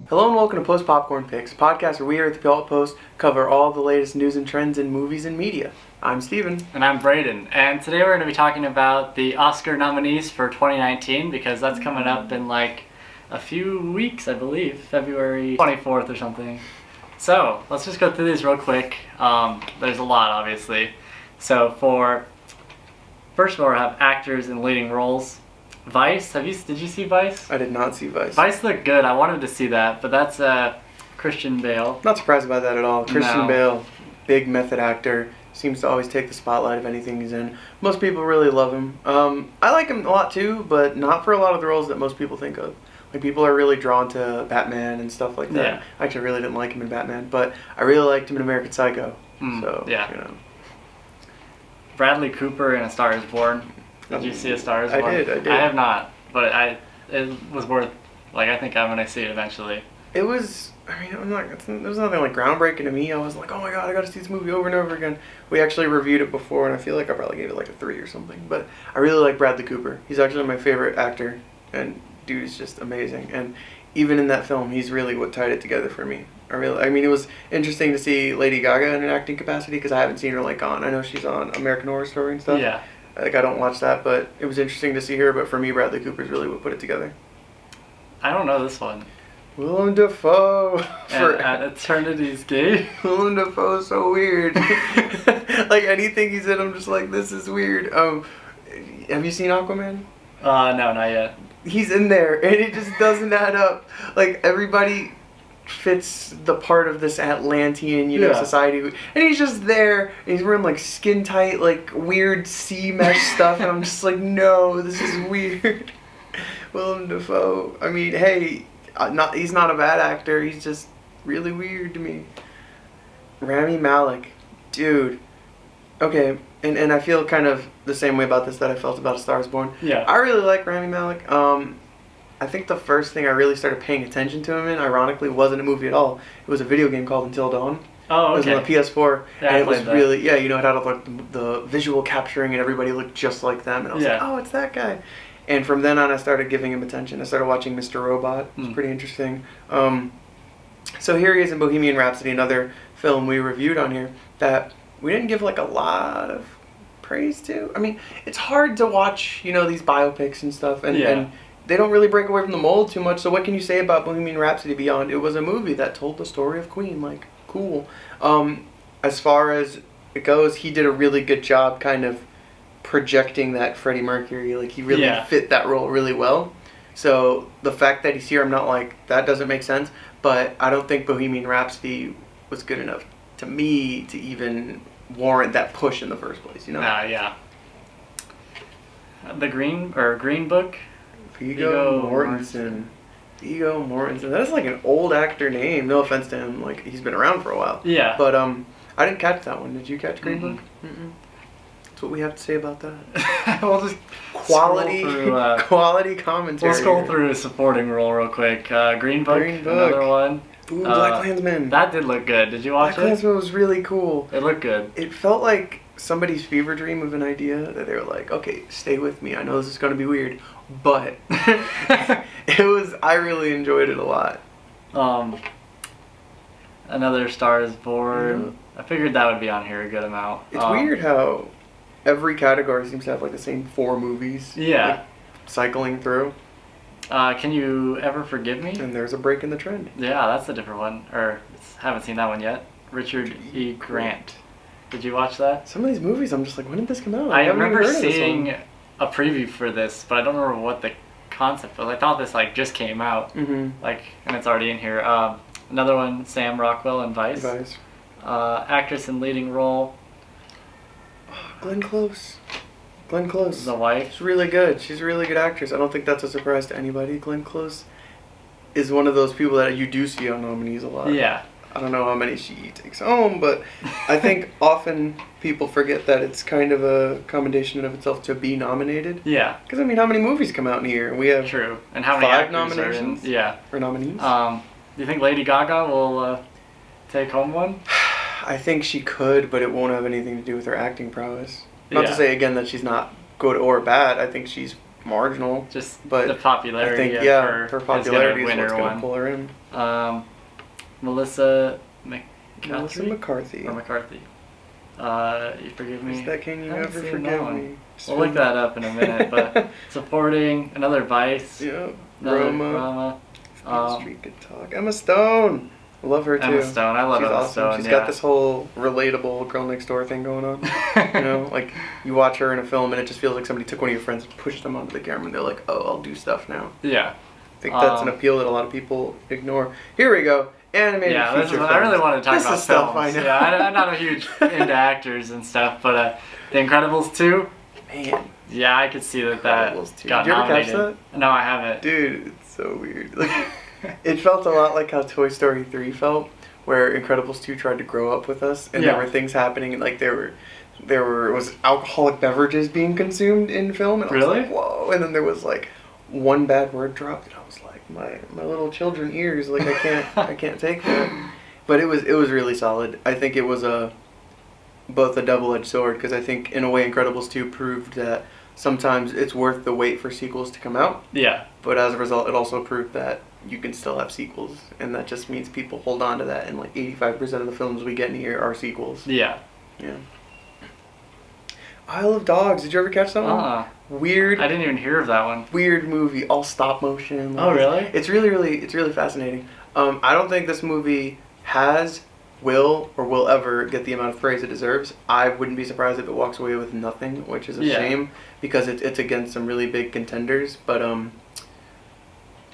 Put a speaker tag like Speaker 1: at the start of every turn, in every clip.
Speaker 1: Hello and welcome to Post Popcorn Picks, a podcast where we here at the Puyallup Post cover all the latest news and trends in movies and media. I'm Steven.
Speaker 2: And I'm Braden. And today we're going to be talking about the Oscar nominees for 2019 because that's coming up in like a few weeks, I believe, February 24th or something. So let's just go through these real quick. There's a lot, obviously. So first of all, we have actors in leading roles. Vice, did you see Vice?
Speaker 1: I did not see Vice.
Speaker 2: Vice looked good. I wanted to see that, but that's Christian Bale.
Speaker 1: Not surprised by that at all. Christian
Speaker 2: No.
Speaker 1: Bale, big method actor, seems to always take the spotlight of anything he's in. Most people really love him. I like him a lot too, but not for a lot of the roles that most people think of. Like, people are really drawn to Batman and stuff like that.
Speaker 2: Yeah.
Speaker 1: I actually really didn't like him in Batman, but I really liked him in American Psycho.
Speaker 2: Yeah.
Speaker 1: You know.
Speaker 2: Bradley Cooper in A Star Is Born. Did you see A Star Is Born?
Speaker 1: I did.
Speaker 2: I have not, but it was worth, I think I'm going to see it eventually.
Speaker 1: It was, there was nothing like groundbreaking to me. I was like, oh my god, I gotta see this movie over and over again. We actually reviewed it before, and I feel like I probably gave it like a 3 or something. But I really like Bradley Cooper. He's actually my favorite actor, and dude is just amazing. And even in that film, he's really what tied it together for me. It was interesting to see Lady Gaga in an acting capacity, because I haven't seen her on, I know she's on American Horror Story and stuff.
Speaker 2: Yeah.
Speaker 1: I don't watch that, but it was interesting to see her. But for me, Bradley Cooper's really what put it together.
Speaker 2: I don't know this one.
Speaker 1: Willem Dafoe.
Speaker 2: At Eternity's Gate.
Speaker 1: Willem Dafoe is so weird. Like, anything he's in, I'm just like, this is weird. Have you seen Aquaman?
Speaker 2: No, not yet.
Speaker 1: He's in there, and it just doesn't add up. Like, everybody fits the part of this Atlantean, society, and he's just there, and he's wearing like skin tight, like weird sea mesh stuff, and I'm just like, no, this is weird. Willem Dafoe. Hey, he's not a bad actor. He's just really weird to me. Rami Malek, dude. Okay, and I feel kind of the same way about this that I felt about A Star Is Born.
Speaker 2: Yeah.
Speaker 1: I really like Rami Malek. I think the first thing I really started paying attention to him in, ironically, wasn't a movie at all. It was a video game called Until Dawn.
Speaker 2: Oh, okay.
Speaker 1: It was on the PS4,
Speaker 2: Yeah,
Speaker 1: and
Speaker 2: I
Speaker 1: it was
Speaker 2: played that.
Speaker 1: really, it had all the visual capturing, and everybody looked just like them, and I was like, oh, it's that guy. And from then on, I started giving him attention. I started watching Mr. Robot. It was pretty interesting. So here he is in Bohemian Rhapsody, another film we reviewed on here that we didn't give a lot of praise to. It's hard to watch, these biopics and stuff, and they don't really break away from the mold too much. So what can you say about Bohemian Rhapsody beyond it was a movie that told the story of Queen? Like, cool. As far as it goes, he did a really good job kind of projecting that Freddie Mercury. Like, he really fit that role really well. So the fact that he's here, I'm not like, that doesn't make sense. But I don't think Bohemian Rhapsody was good enough to me to even warrant that push in the first place,
Speaker 2: Yeah. The Green Book?
Speaker 1: Viggo Mortensen. Viggo Mortensen. That's like an old actor name. No offense to him. Like, he's been around for a while.
Speaker 2: Yeah.
Speaker 1: But I didn't catch that one. Did you catch Green Book? Mm-mm. That's what we have to say about that.
Speaker 2: We'll just
Speaker 1: quality commentary.
Speaker 2: We'll scroll through a supporting role real quick. Green Book, another one.
Speaker 1: Ooh, BlacKkKlansman.
Speaker 2: That did look good. Did you watch it?
Speaker 1: BlacKkKlansman was really cool.
Speaker 2: It looked good.
Speaker 1: It felt like somebody's fever dream of an idea that they were like, okay, stay with me. I know this is going to be weird, but I really enjoyed it a lot.
Speaker 2: Another Star Is Born. I figured that would be on here a good amount.
Speaker 1: It's weird how every category seems to have like the same 4 movies.
Speaker 2: Yeah.
Speaker 1: Cycling through.
Speaker 2: Can You Ever Forgive Me?
Speaker 1: And there's a break in the trend.
Speaker 2: Yeah, that's a different one. Haven't seen that one yet. Richard E. Grant. Did you watch that?
Speaker 1: Some of these movies, I'm just like, when did this come out?
Speaker 2: I remember seeing a preview for this, but I don't remember what the concept was. I thought this just came out, and it's already in here. Another one, Sam Rockwell in Vice. Actress in leading role.
Speaker 1: Glenn Close.
Speaker 2: The wife.
Speaker 1: She's really good. She's a really good actress. I don't think that's a surprise to anybody. Glenn Close is one of those people that you do see on nominees a lot.
Speaker 2: Yeah.
Speaker 1: I don't know how many she takes home, but I think often people forget that it's kind of a commendation in of itself to be nominated.
Speaker 2: Yeah.
Speaker 1: Because, how many movies come out in a year? We have
Speaker 2: True. And how many
Speaker 1: 5
Speaker 2: nominations?
Speaker 1: Or nominees.
Speaker 2: Do you think Lady Gaga will take home one?
Speaker 1: I think she could, but it won't have anything to do with her acting prowess. Not to say, again, that she's not good or bad. I think she's marginal.
Speaker 2: Just
Speaker 1: but
Speaker 2: the popularity
Speaker 1: I think,
Speaker 2: of
Speaker 1: yeah,
Speaker 2: her,
Speaker 1: her popularity is what's
Speaker 2: her
Speaker 1: going
Speaker 2: one.
Speaker 1: to pull her in.
Speaker 2: Melissa
Speaker 1: Melissa McCarthy.
Speaker 2: Or McCarthy. You forgive me.
Speaker 1: Is that Can You
Speaker 2: I haven't
Speaker 1: Ever
Speaker 2: seen
Speaker 1: Forgive
Speaker 2: that one.
Speaker 1: Me?
Speaker 2: We'll look that up in a minute. But supporting, another Vice.
Speaker 1: Yeah.
Speaker 2: Another
Speaker 1: Roma.
Speaker 2: Roma.
Speaker 1: Street Good Talk. Emma Stone. I love her too.
Speaker 2: Emma Stone. I love
Speaker 1: She's
Speaker 2: Emma
Speaker 1: awesome.
Speaker 2: Stone.
Speaker 1: She's
Speaker 2: yeah.
Speaker 1: got this whole relatable girl next door thing going on. You know, like you watch her in a film and it just feels like somebody took one of your friends and pushed them onto the camera and they're like, oh, I'll do stuff now.
Speaker 2: Yeah.
Speaker 1: I think that's an appeal that a lot of people ignore. Here we go. Animated feature films.
Speaker 2: I really want to talk
Speaker 1: this
Speaker 2: about
Speaker 1: is stuff
Speaker 2: films.
Speaker 1: I know.
Speaker 2: Yeah, I'm not a huge into actors and stuff, but The Incredibles 2.
Speaker 1: Man.
Speaker 2: Yeah, I could see that
Speaker 1: Incredibles 2.
Speaker 2: got
Speaker 1: Did you ever
Speaker 2: nominated.
Speaker 1: catch that?
Speaker 2: No, I haven't.
Speaker 1: Dude, it's so weird. Like, it felt a lot like how Toy Story 3 felt, where Incredibles 2 tried to grow up with us, and there were things happening, and like there was alcoholic beverages being consumed in film, and I was
Speaker 2: Really?
Speaker 1: like, whoa! And then there was like one bad word dropped, and I was like, my little children ears, like I can't take that. But it was really solid. I think it was both a double-edged sword, because I think in a way Incredibles 2 proved that sometimes it's worth the wait for sequels to come out.
Speaker 2: Yeah.
Speaker 1: But as a result, it also proved that you can still have sequels, and that just means people hold on to that, and like 85% of the films we get in here are sequels.
Speaker 2: Yeah.
Speaker 1: Yeah. Isle of Dogs, did you ever catch that one? Weird.
Speaker 2: I didn't even hear of that one.
Speaker 1: Weird movie, all stop motion.
Speaker 2: Oh, really?
Speaker 1: It's really fascinating. I don't think this movie will ever get the amount of praise it deserves. I wouldn't be surprised if it walks away with nothing, which is a shame, because it's against some really big contenders. But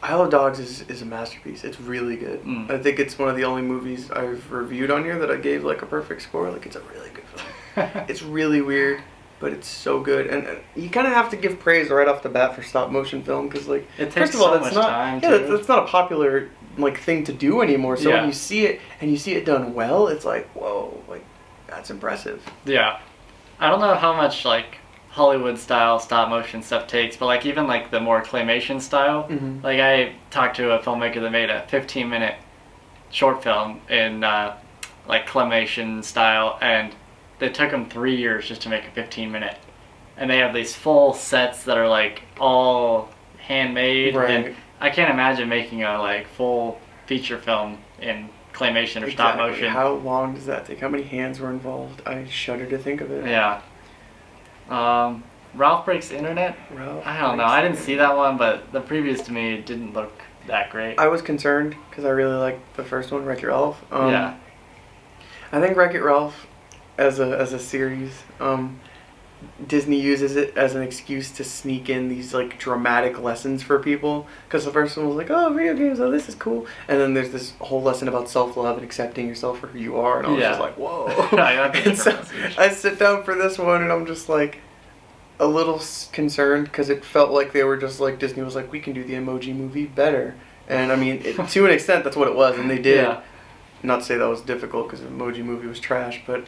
Speaker 1: Isle of Dogs is a masterpiece. It's really good. I think it's one of the only movies I've reviewed on here that I gave like a perfect score. Like, it's a really good film. It's really weird, but it's so good. And you kind of have to give praise right off the bat for stop motion film, because like,
Speaker 2: it takes
Speaker 1: first of all,
Speaker 2: so
Speaker 1: that's
Speaker 2: much
Speaker 1: not
Speaker 2: time,
Speaker 1: that's not a popular like thing to do anymore. So
Speaker 2: Yeah.
Speaker 1: when you see it and you see it done well, it's like, whoa, like that's impressive.
Speaker 2: Yeah. I don't know how much like Hollywood style stop motion stuff takes, but like even like the more claymation style, like I talked to a filmmaker that made a 15-minute short film in like claymation style, and it took them 3 years just to make a 15-minute, and they have these full sets that are like all handmade, and I can't imagine making a like full feature film in claymation or stop motion.
Speaker 1: How long does that take? How many hands were involved? I shudder to think of it.
Speaker 2: Yeah. Ralph Breaks the Internet? I don't know. I didn't see that one, but the previews to me didn't look that great.
Speaker 1: I was concerned because I really liked the first one, Wreck-It Ralph.
Speaker 2: Yeah.
Speaker 1: I think Wreck-It Ralph as a series, Disney uses it as an excuse to sneak in these like dramatic lessons for people, because the first one was like, oh, video games, oh, this is cool, and then there's this whole lesson about self-love and accepting yourself for who you are, and I was just like, whoa. And so I sit down for this one and I'm just like a little concerned, because it felt like they were just like, Disney was like, we can do the Emoji Movie better, and I mean to an extent that's what it was, and they did.
Speaker 2: Yeah.
Speaker 1: Not to say that was difficult, because the Emoji Movie was trash, but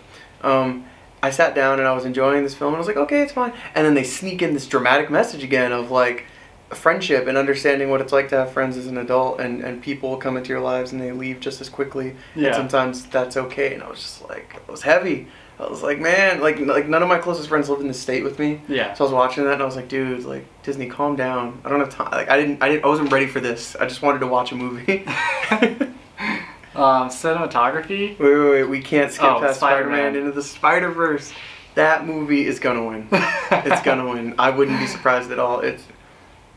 Speaker 1: I sat down and I was enjoying this film and I was like, okay, it's fine. And then they sneak in this dramatic message again of like friendship and understanding what it's like to have friends as an adult, and people come into your lives and they leave just as quickly.
Speaker 2: Yeah.
Speaker 1: And sometimes that's okay. And I was just like, it was heavy. I was like, man, like none of my closest friends live in the state with me.
Speaker 2: Yeah.
Speaker 1: So I was watching that and I was like, dude, like Disney, calm down. I don't have time. Like I wasn't ready for this. I just wanted to watch a movie.
Speaker 2: Cinematography?
Speaker 1: Wait, we can't skip past
Speaker 2: Spider-Man.
Speaker 1: Spider-Man into the Spider-Verse. That movie is gonna win. It's gonna win. I wouldn't be surprised at all. It's,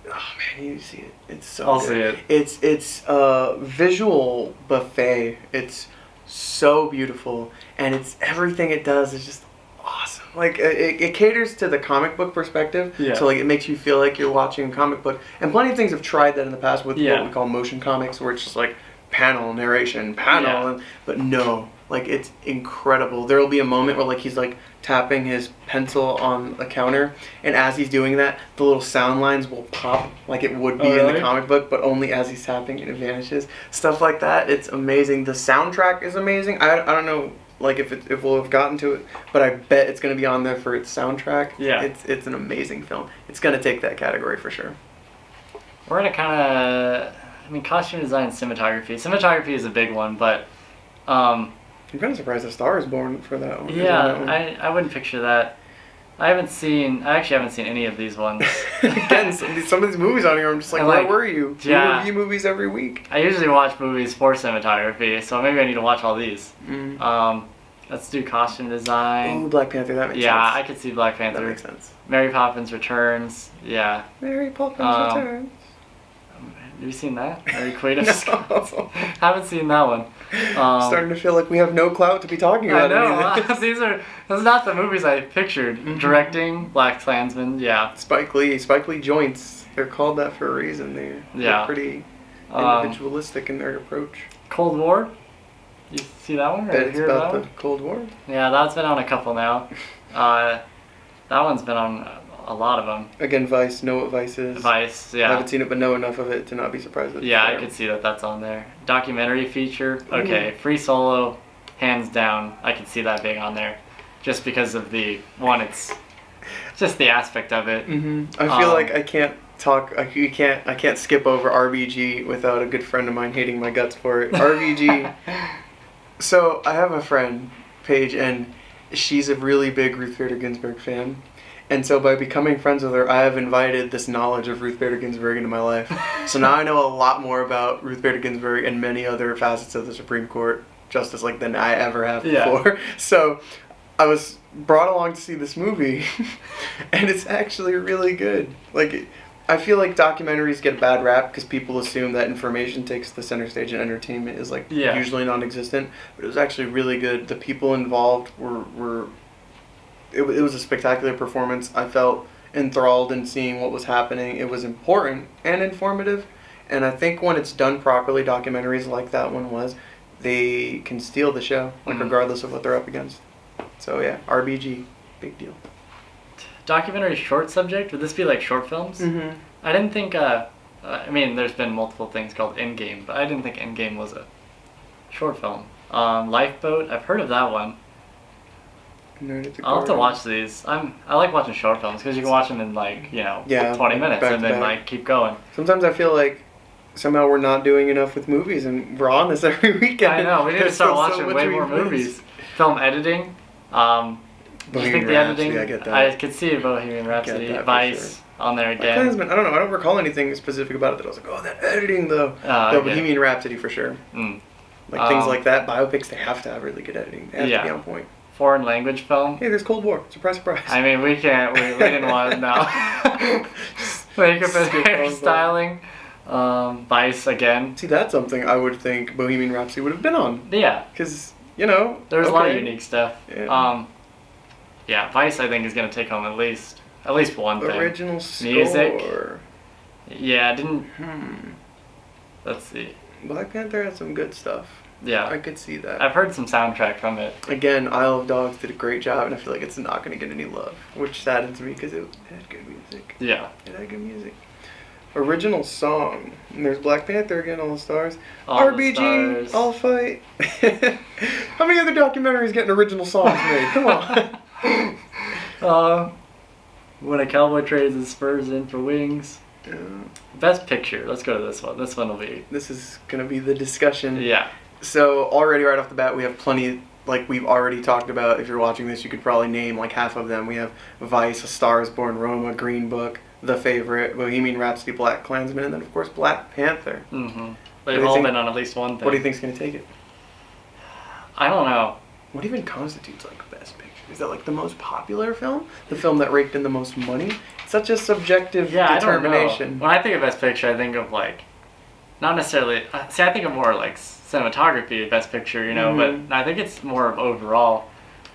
Speaker 1: oh man, you see it. It's so
Speaker 2: I'll
Speaker 1: good.
Speaker 2: see it.
Speaker 1: It's a visual buffet. It's so beautiful, and it's everything it does is just awesome. Like it caters to the comic book perspective.
Speaker 2: Yeah.
Speaker 1: So like it makes you feel like you're watching a comic book. And plenty of things have tried that in the past with what we call motion comics, where it's just like panel narration, but no, like it's incredible. There will be a moment where like he's like tapping his pencil on a counter, and as he's doing that, the little sound lines will pop like it would be in the comic book, but only as he's tapping and it vanishes. Stuff like that. It's amazing. The soundtrack is amazing. I don't know like if we'll have gotten to it, but I bet it's going to be on there for its soundtrack.
Speaker 2: Yeah.
Speaker 1: It's an amazing film. It's going to take that category for sure.
Speaker 2: We're gonna kind of, I mean, costume design and cinematography. Cinematography is a big one, but
Speaker 1: I'm kind of surprised A Star Is Born for that one.
Speaker 2: yeah, I wouldn't picture that. I actually haven't seen any of these ones.
Speaker 1: Again, some of these movies on here, I'm just like, where were you?
Speaker 2: Yeah.
Speaker 1: We review movies every week.
Speaker 2: I usually watch movies for cinematography, so maybe I need to watch all these. Let's do costume design.
Speaker 1: Ooh, Black Panther, that makes sense.
Speaker 2: Yeah, I could see Black Panther.
Speaker 1: That makes sense.
Speaker 2: Mary Poppins Returns, yeah.
Speaker 1: Mary Poppins Returns.
Speaker 2: Have you seen that? Mary Queen of
Speaker 1: No.
Speaker 2: Scots? Haven't seen that one.
Speaker 1: Starting to feel like we have no clout to be talking about.
Speaker 2: I know. These are not the movies I pictured. Directing, Black Klansman, yeah.
Speaker 1: Spike Lee joints. They're called that for a reason. They're pretty individualistic in their approach.
Speaker 2: Cold War. You see that one?
Speaker 1: Bet it's about the Cold War.
Speaker 2: Yeah, that's been on a couple now. That one's been on a lot of them.
Speaker 1: Again, Vice. Know what Vice is.
Speaker 2: Vice, yeah.
Speaker 1: I haven't seen it, but know enough of it to not be surprised that it's
Speaker 2: Yeah,
Speaker 1: there.
Speaker 2: I could see that that's on there. Documentary feature. Okay, Free Solo, hands down. I could see that being on there, just because of it's just the aspect of it.
Speaker 1: I feel like I can't talk. I can't skip over RBG without a good friend of mine hating my guts for it. RBG. So I have a friend, Paige, and she's a really big Ruth Bader Ginsburg fan. And so by becoming friends with her, I have invited this knowledge of Ruth Bader Ginsburg into my life. So now I know a lot more about Ruth Bader Ginsburg and many other facets of the Supreme Court justice than I ever have before. So I was brought along to see this movie, and it's actually really good. Like, I feel like documentaries get a bad rap because people assume that information takes the center stage and entertainment is usually non-existent. But it was actually really good. The people involved were it was a spectacular performance. I felt enthralled in seeing what was happening. It was important and informative. And I think when it's done properly, documentaries like that one was, they can steal the show, regardless of what they're up against. So yeah, RBG, big deal.
Speaker 2: Documentary short subject? Would this be like short films? I didn't think, I mean, there's been multiple things called Endgame, but I didn't think Endgame was a short film. Lifeboat, I've heard of that one. I'll have to watch these. I like watching short films because you can watch them in 20 minutes and then keep going.
Speaker 1: Sometimes I feel like somehow we're not doing enough with movies, and we're on this every weekend.
Speaker 2: I know, we need to start watching way more movies. Film editing. Do you think the editing?
Speaker 1: I get that.
Speaker 2: I could see Bohemian Rhapsody, Vice on there again.
Speaker 1: Klansman, I don't know. I don't recall anything specific about it that I was like, oh, that editing though. Bohemian Rhapsody for sure. Things like that, biopics, they have to have really good editing. They have to be on point.
Speaker 2: Foreign language film.
Speaker 1: Hey, there's Cold War. Surprise, surprise.
Speaker 2: I mean, we didn't want to know. Makeup and hairstyling. Vice again.
Speaker 1: See, that's something I would think Bohemian Rhapsody would have been on.
Speaker 2: Yeah.
Speaker 1: Because,
Speaker 2: there's a lot of unique stuff.
Speaker 1: Yeah.
Speaker 2: Vice I think is going to take home at least one thing.
Speaker 1: Original score.
Speaker 2: Music. Yeah, let's see.
Speaker 1: Black Panther had some good stuff.
Speaker 2: Yeah.
Speaker 1: I could see that.
Speaker 2: I've heard some soundtrack from it.
Speaker 1: Again, Isle of Dogs did a great job, and I feel like it's not going to get any love, which saddens me because it had good music.
Speaker 2: Yeah.
Speaker 1: It had good music. Original song. And there's Black Panther again, All the Stars.
Speaker 2: All
Speaker 1: RBG,
Speaker 2: the Stars.
Speaker 1: I'll Fight. How many other documentaries getting original songs made? Come on.
Speaker 2: When a Cowboy trades his spurs in for wings.
Speaker 1: Yeah.
Speaker 2: Best Picture. Let's go to this one. This one will be...
Speaker 1: This is going to be the discussion.
Speaker 2: Yeah.
Speaker 1: So already right off the bat, we have plenty, we've already talked about. If you're watching this, you could probably name half of them. We have Vice, A Star is Born, Roma, Green Book, The Favorite, Bohemian Rhapsody, Black Klansman, and then of course Black Panther.
Speaker 2: They've all been on at least one thing.
Speaker 1: What do you think's going to take it?
Speaker 2: I don't know.
Speaker 1: What even constitutes Best Picture? Is that the most popular film? The film that raked in the most money? It's such a subjective determination.
Speaker 2: I don't know. When I think of Best Picture, I think of not necessarily. See, I think of more cinematography, Best Picture, but I think it's more of overall.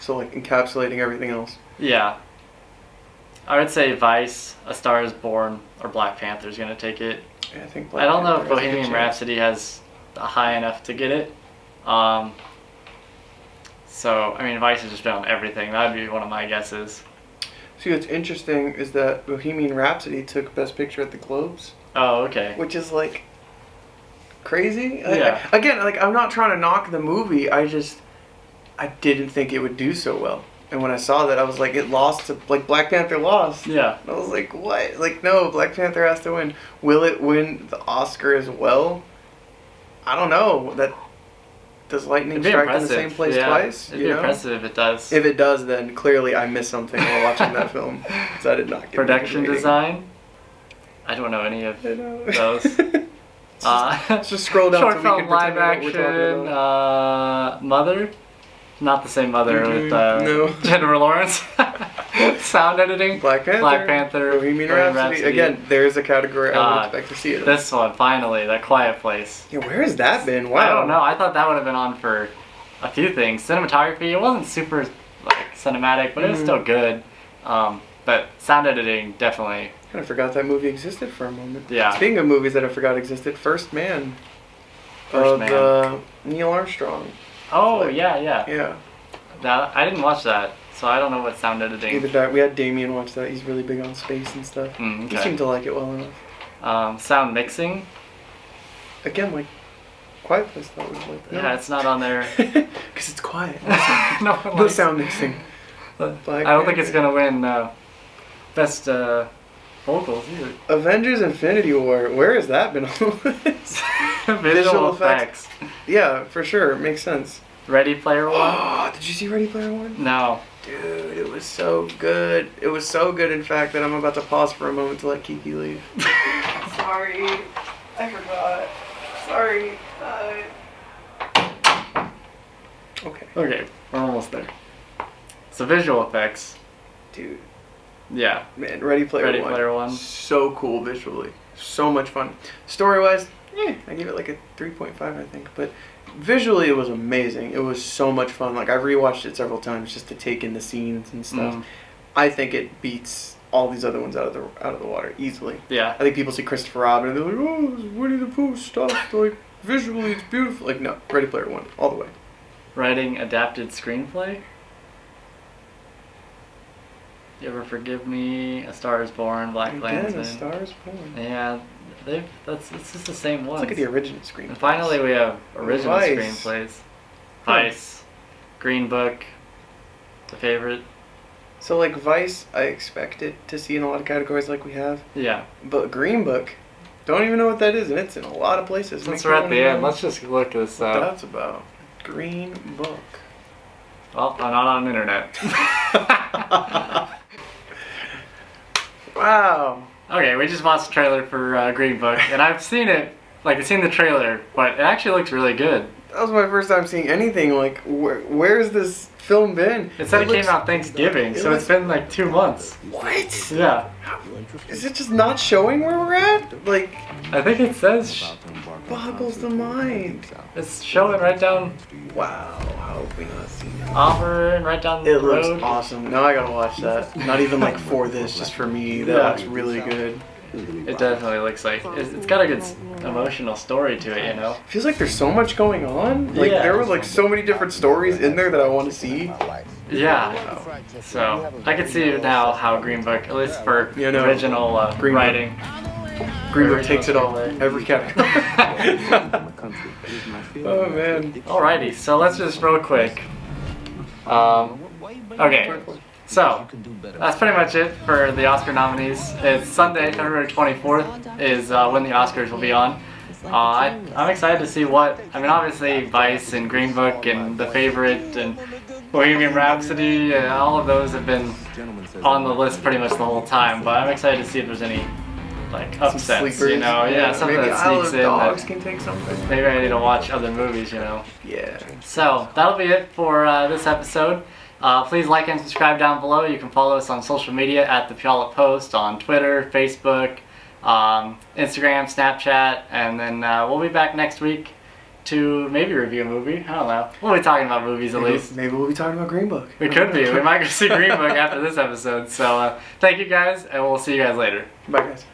Speaker 1: So encapsulating everything else.
Speaker 2: Yeah. I would say Vice, A Star is Born, or Black Panther is going to take it.
Speaker 1: Yeah, I think
Speaker 2: I don't know if Bohemian Rhapsody has high enough to get it. So, I mean, Vice has just been on everything. That would be one of my guesses.
Speaker 1: See, what's interesting is that Bohemian Rhapsody took Best Picture at the Globes.
Speaker 2: Oh, okay.
Speaker 1: Which is crazy.
Speaker 2: Yeah.
Speaker 1: Again, I'm not trying to knock the movie. I didn't think it would do so well. And when I saw that, I was like, it lost to, Black Panther lost.
Speaker 2: Yeah.
Speaker 1: And I was like, what? No, Black Panther has to win. Will it win the Oscar as well? I don't know. does lightning
Speaker 2: It'd be
Speaker 1: strike in the
Speaker 2: impressive.
Speaker 1: same place
Speaker 2: Yeah.
Speaker 1: twice?
Speaker 2: It'd be impressive if it does.
Speaker 1: If it does, then clearly I missed something while watching that film. Because I did not get
Speaker 2: Production
Speaker 1: a good rating.
Speaker 2: design. I don't know any of
Speaker 1: I know.
Speaker 2: those.
Speaker 1: Let's just scroll down
Speaker 2: Short
Speaker 1: so we
Speaker 2: film
Speaker 1: can
Speaker 2: live
Speaker 1: pretend we know what we're
Speaker 2: action.
Speaker 1: talking about.
Speaker 2: Mother. Not the same Mother with
Speaker 1: No.
Speaker 2: Jennifer Lawrence. Sound editing.
Speaker 1: Black Panther.
Speaker 2: Black Panther.
Speaker 1: Bohemian Rhapsody. Again, there's a category I would expect to see it in.
Speaker 2: This one, finally, The Quiet Place.
Speaker 1: Yeah, where has that been? Wow.
Speaker 2: I don't know. I thought that would have been on for a few things. Cinematography, it wasn't super like cinematic, but it was still good. But sound editing, definitely.
Speaker 1: Kind of forgot that movie existed for a moment.
Speaker 2: Yeah.
Speaker 1: Speaking of movies that I forgot existed, First Man. Neil Armstrong.
Speaker 2: Oh, yeah.
Speaker 1: Yeah.
Speaker 2: That, I didn't watch that, so I don't know what sound editing.
Speaker 1: Either that, we had Damien watch that. He's really big on space and stuff.
Speaker 2: Okay.
Speaker 1: He seemed to like it well enough.
Speaker 2: Sound mixing.
Speaker 1: Again, like Quiet Place, that was like that.
Speaker 2: Yeah, it's not on there.
Speaker 1: Because it's quiet.
Speaker 2: No
Speaker 1: No sound mixing.
Speaker 2: I don't think it's gonna win best vocals either.
Speaker 1: Avengers Infinity War. Where has that been on the list?
Speaker 2: Visual effects.
Speaker 1: Yeah, for sure. It makes sense.
Speaker 2: Ready Player One?
Speaker 1: Oh, did you see Ready Player One?
Speaker 2: No.
Speaker 1: Dude, it was so good. It was so good, in fact, that I'm about to pause for a moment to let Kiki leave. Sorry. I forgot. Sorry. Okay.
Speaker 2: Okay, we're almost there. So visual effects.
Speaker 1: Dude.
Speaker 2: Yeah.
Speaker 1: Man, Ready Player One. So cool visually. So much fun. Story-wise, I give it like a 3.5, I think. But visually, it was amazing. It was so much fun. Like, I've rewatched it several times just to take in the scenes and stuff. I think it beats all these other ones out of the water easily.
Speaker 2: Yeah.
Speaker 1: I think people see Christopher Robin and they're like, oh, this is Winnie the Pooh stuff. Like, visually, it's beautiful. Like, no, Ready Player One, all the way.
Speaker 2: Writing adapted screenplay. You Ever Forgive Me, A Star Is Born, Black Klansman.
Speaker 1: A Star Is Born.
Speaker 2: Yeah, it's just the same ones.
Speaker 1: Let's look at the original screenplays.
Speaker 2: And finally, we have original
Speaker 1: Vice.
Speaker 2: screenplays. Vice, Green Book, The Favorite.
Speaker 1: So, like, Vice, I expected to see in a lot of categories like we have.
Speaker 2: Yeah.
Speaker 1: But Green Book, don't even know what that is, and it's in a lot of places.
Speaker 2: Since we're at the end, let's just look this
Speaker 1: what
Speaker 2: up.
Speaker 1: that's about. Green Book.
Speaker 2: Well, I'm not on the internet.
Speaker 1: Wow.
Speaker 2: Okay, we just watched the trailer for Green Book, and I've seen it, like, I've seen the trailer, but it actually looks really good.
Speaker 1: That was my first time seeing anything. Like, where's this film been?
Speaker 2: It said it came out Thanksgiving, so it's been like 2 months.
Speaker 1: What?
Speaker 2: Yeah.
Speaker 1: Is it just not showing where we're at? Like,
Speaker 2: I think it says
Speaker 1: boggles the mind.
Speaker 2: it's showing right down
Speaker 1: Wow, how have we not seen it?
Speaker 2: Auburn, right down the
Speaker 1: It looks
Speaker 2: road.
Speaker 1: awesome. Now I gotta watch that. Not even like for this, just for me. That
Speaker 2: Yeah.
Speaker 1: looks really good.
Speaker 2: It definitely looks like it's got a good emotional story to it, you know.
Speaker 1: Feels like there's so much going on. Like
Speaker 2: Yeah.
Speaker 1: there were like so many different stories in there that I want to see.
Speaker 2: Yeah. So I can see now how Green Book, at least for
Speaker 1: You know,
Speaker 2: original
Speaker 1: Green Book.
Speaker 2: writing.
Speaker 1: Green Book takes it all. Every category. Oh man.
Speaker 2: Alrighty, so let's just real quick. Okay, so that's pretty much it for the Oscar nominees. It's Sunday, February 24th is when the Oscars will be on. I'm excited to see what, I mean obviously Vice and Green Book and The Favorite and Bohemian Rhapsody, all of those have been on the list pretty much the whole time, but I'm excited to see if there's any like upsets, you know, something
Speaker 1: maybe
Speaker 2: that
Speaker 1: Isle
Speaker 2: sneaks
Speaker 1: of
Speaker 2: in.
Speaker 1: Dogs
Speaker 2: That
Speaker 1: can take something.
Speaker 2: maybe I need to watch other movies, you know.
Speaker 1: Yeah.
Speaker 2: So that'll be it for this episode. Please like and subscribe down below. You can follow us on social media at the Puyallup Post on Twitter, Facebook, Instagram, Snapchat, and then we'll be back next week to maybe review a movie. I don't know. We'll be talking about movies at least.
Speaker 1: Maybe we'll be talking about Green Book.
Speaker 2: We could be. We might go see Green Book after this episode. So thank you guys, and we'll see you guys later.
Speaker 1: Bye guys.